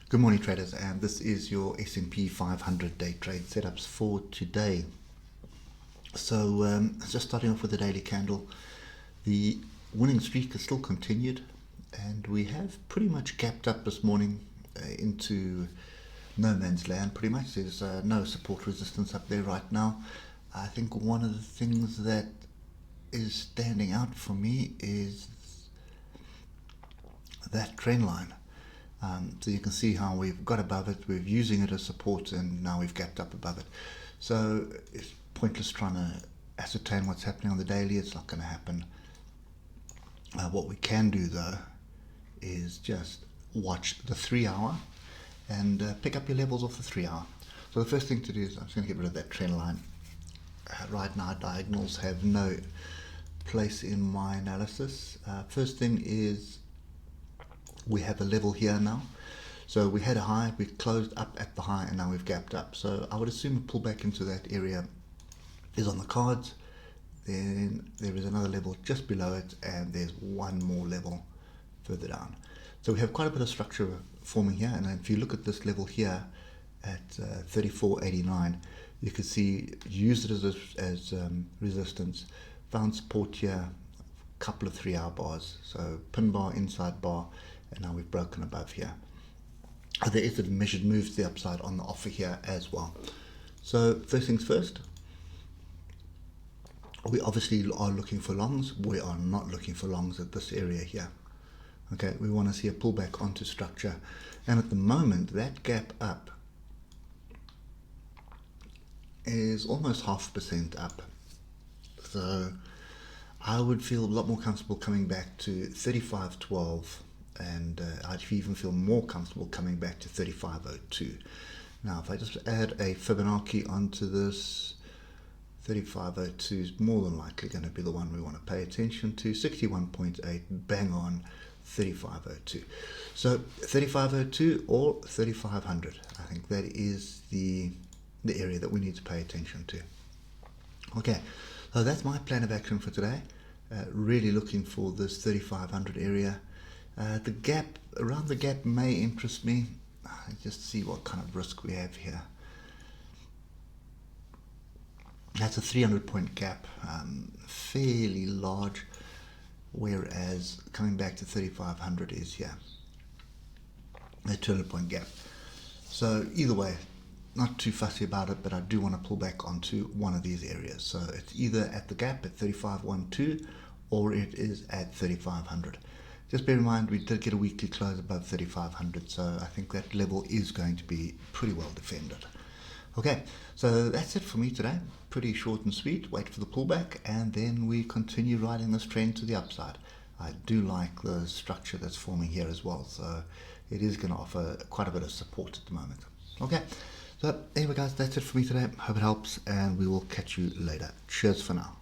Good morning, traders, and this is your S&P 500 day trade setups for today. So just starting off with the daily candle, the winning streak has still continued, and we have pretty much gapped up this morning into no man's land. Pretty much, there's no support resistance up there right now. I think one of the things that is standing out for me is that trend line. So you can see how we've got above it, we're using it as support, and now we've gapped up above it. So it's pointless trying to ascertain what's happening on the daily. It's not going to happen. What we can do though is just watch the 3 hour and pick up your levels off the 3 hour. So the first thing to do is I'm just going to get rid of that trend line. Right now diagonals have no place in my analysis. First thing is we have a level here now. So we had a high, we closed up at the high, and now we've gapped up. So I would assume a pullback into that area is on the cards. Then there is another level just below it, and there's one more level further down. So we have quite a bit of structure forming here, and if you look at this level here at 34.89, you can see use it as resistance, found support here, a couple of 3 hour bars, so pin bar, inside bar, and now we've broken above here. There is a measured move to the upside on the offer here as well. So first things first, we obviously are looking for longs. We are not looking for longs at this area here. Okay, we want to see a pullback onto structure, and at the moment that gap up is almost 0.5% up. So I would feel a lot more comfortable coming back to 35.12, and I'd even feel more comfortable coming back to 35.02. Now if I just add a Fibonacci onto this, 35.02 is more than likely going to be the one we want to pay attention to. 61.8, bang on 35.02. So 35.02 or 3500, I think that is the area that we need to pay attention to. Okay, so that's my plan of action for today. Really looking for this 3500 area. The gap, around the gap may interest me. Just see what kind of risk we have here. That's a 300-point gap, fairly large, whereas coming back to 3500 is here, a 200-point gap. So either way, not too fussy about it, but I do want to pull back onto one of these areas. So it's either at the gap at 35.12 or it is at 3500. Just bear in mind we did get a weekly close above 3500, so I think that level is going to be pretty well defended. Okay, so that's it for me today. Pretty short and sweet. Wait for the pullback, and then we continue riding this trend to the upside. I do like the structure that's forming here as well, so it is going to offer quite a bit of support at the moment. Okay, so anyway guys, that's it for me today. Hope it helps, and we will catch you later. Cheers for now.